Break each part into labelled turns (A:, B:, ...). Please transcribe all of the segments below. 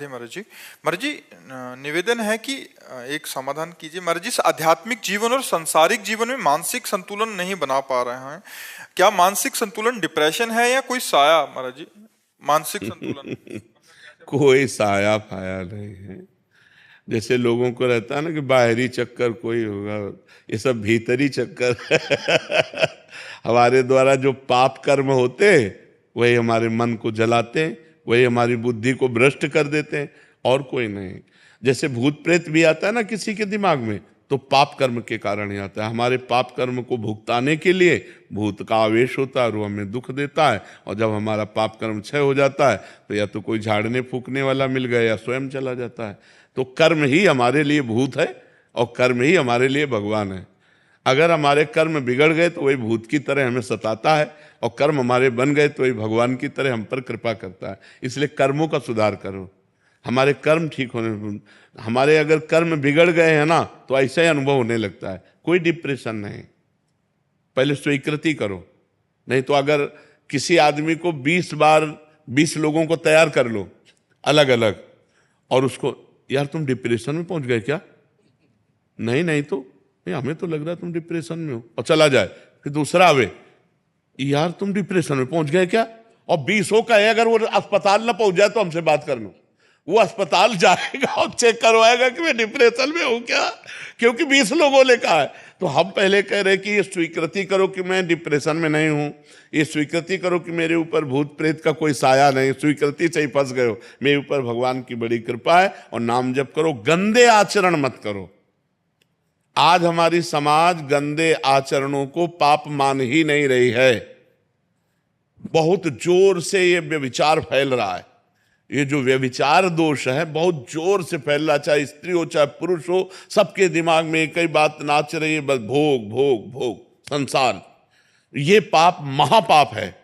A: राधे महाराज जी। महाराज जी, निवेदन है कि एक समाधान कीजिए। महाराज जी, आध्यात्मिक जीवन और सांसारिक जीवन में मानसिक संतुलन नहीं बना पा रहे हैं। क्या मानसिक संतुलन डिप्रेशन है या कोई साया? महाराज जी, मानसिक संतुलन
B: कोई साया फाया नहीं है। जैसे लोगों को रहता है ना कि बाहरी चक्कर कोई होगा, ये सब भीतरी चक्कर हमारे द्वारा जो पाप कर्म होते वही हमारे मन को जलाते हैं, वही हमारी बुद्धि को भ्रष्ट कर देते हैं, और कोई नहीं। जैसे भूत प्रेत भी आता है ना किसी के दिमाग में, तो पाप कर्म के कारण ही आता है। हमारे पाप कर्म को भुगताने के लिए भूत का आवेश होता है और वो हमें दुख देता है, और जब हमारा पाप कर्म क्षय हो जाता है तो या तो कोई झाड़ने फूकने वाला मिल गया या स्वयं चला जाता है। तो कर्म ही हमारे लिए भूत है और कर्म ही हमारे लिए भगवान है। अगर हमारे कर्म बिगड़ गए तो वही भूत की तरह हमें सताता है, और कर्म हमारे बन गए तो वही भगवान की तरह हम पर कृपा करता है। इसलिए कर्मों का सुधार करो, हमारे कर्म ठीक होने। हमारे अगर कर्म बिगड़ गए हैं ना तो ऐसा ही अनुभव होने लगता है, कोई डिप्रेशन नहीं। पहले स्वीकृति करो, नहीं तो अगर किसी आदमी को 20 बार 20 लोगों को तैयार कर लो अलग अलग, और उसको यार तुम डिप्रेशन में पहुंच गए क्या, नहीं नहीं तो नहीं, हमें तो लग रहा है तुम डिप्रेशन में हो, और चला जाए। फिर दूसरा आवे, यार तुम डिप्रेशन में पहुंच गए क्या, और 20 का है, अगर वो अस्पताल ना पहुंच जाए तो हमसे बात कर लो। वो अस्पताल जाएगा और चेक करवाएगा कि मैं डिप्रेशन में हूं क्या, क्योंकि 20 लोगों ने कहा है। तो हम पहले कह रहे कि ये स्वीकृति करो कि मैं डिप्रेशन में नहीं हूं, ये स्वीकृति करो कि मेरे ऊपर भूत प्रेत का कोई साया नहीं, स्वीकृति से ही फंस गए हो, मेरे ऊपर भगवान की बड़ी कृपा है। और नाम जप करो, गंदे आचरण मत करो। आज हमारी समाज गंदे आचरणों को पाप मान ही नहीं रही है। बहुत जोर से ये व्यभिचार फैल रहा है। ये जो व्यभिचार दोष है बहुत जोर से फैल रहा, चाहे स्त्री हो चाहे पुरुष हो, सबके दिमाग में एक ही बात नाच रही है, बस भोग भोग भोग संसार। ये पाप महापाप है।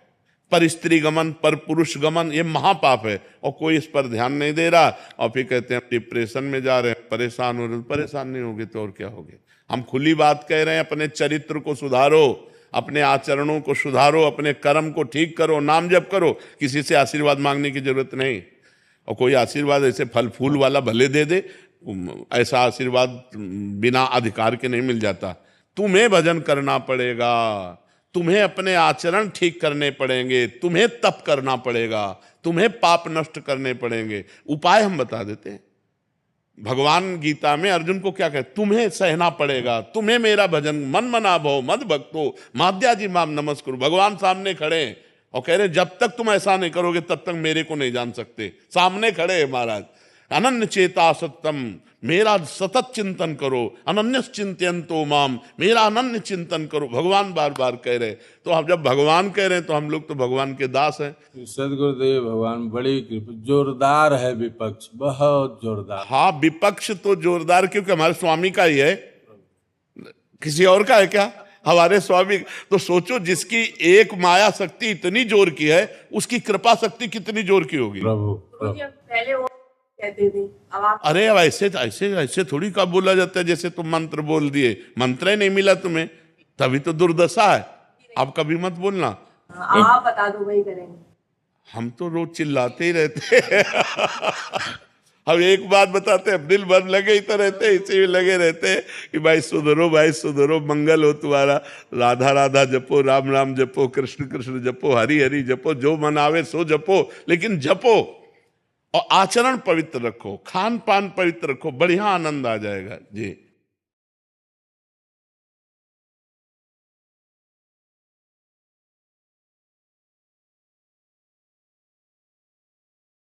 B: पर स्त्री गमन, पर पुरुष गमन, ये महापाप है, और कोई इस पर ध्यान नहीं दे रहा। और फिर कहते हैं डिप्रेशन में जा रहे हैं, परेशान हो रहे हैं। परेशान नहीं होगे तो और क्या होगे। हम खुली बात कह रहे हैं, अपने चरित्र को सुधारो, अपने आचरणों को सुधारो, अपने कर्म को ठीक करो, नाम जप करो। किसी से आशीर्वाद मांगने की जरूरत नहीं। और कोई आशीर्वाद ऐसे फल फूल वाला भले दे दे, ऐसा आशीर्वाद बिना अधिकार के नहीं मिल जाता। तुम्हें भजन करना पड़ेगा, तुम्हें अपने आचरण ठीक करने पड़ेंगे, तुम्हें तप करना पड़ेगा, तुम्हें पाप नष्ट करने पड़ेंगे। उपाय हम बता देते हैं। भगवान गीता में अर्जुन को क्या कहते, तुम्हें सहना पड़ेगा, तुम्हें मेरा भजन मन मना भव मद भक्तो माद्याजी माम नमस्कुरु। भगवान सामने खड़े हैं और कह रहे जब तक तुम ऐसा नहीं करोगे तब तक मेरे को नहीं जान सकते। सामने खड़े हैं महाराज। अनन्य चेता सत्यम, मेरा सतत चिंतन करो। अनन्य चिंतयन्तो माम, मेरा अनन्य चिंतन करो। भगवान बार बार कह रहे। तो हम जब भगवान कह रहे हैं तो हम लोग तो भगवान के दास हैं।
C: सदगुरुदेव भगवान बड़ी कृपा, जोरदार है विपक्ष, बहुत जोरदार।
B: हाँ, विपक्ष तो जोरदार क्योंकि हमारे स्वामी का ही है, किसी और का है क्या? हमारे स्वामी। तो सोचो, जिसकी एक माया शक्ति इतनी जोर की है, उसकी कृपा शक्ति कितनी जोर की होगी।
C: प्रभु
D: पहले वो कहते थे, अब आप
B: अरे अब ऐसे ऐसे ऐसे थोड़ी का बोला जाता है जैसे तुम मंत्र बोल दिए। मंत्र ही नहीं मिला तुम्हें, तभी तो दुर्दशा है। अब कभी मत बोलना।
D: आप बता दो, वही करेंगे।
B: हम तो रोज चिल्लाते ही रहते हैं। हम एक बात बताते हैं, दिल भर लगे ही तो रहते, इसी में लगे रहते हैं कि भाई सुधरो, भाई सुधरो, मंगल हो तुम्हारा। राधा राधा जपो, राम राम जपो, कृष्ण कृष्ण जपो, हरि हरि जपो, जो मन आवे सो जपो, लेकिन जपो। और आचरण पवित्र रखो, खान पान पवित्र रखो, बढ़िया आनंद आ जाएगा जी।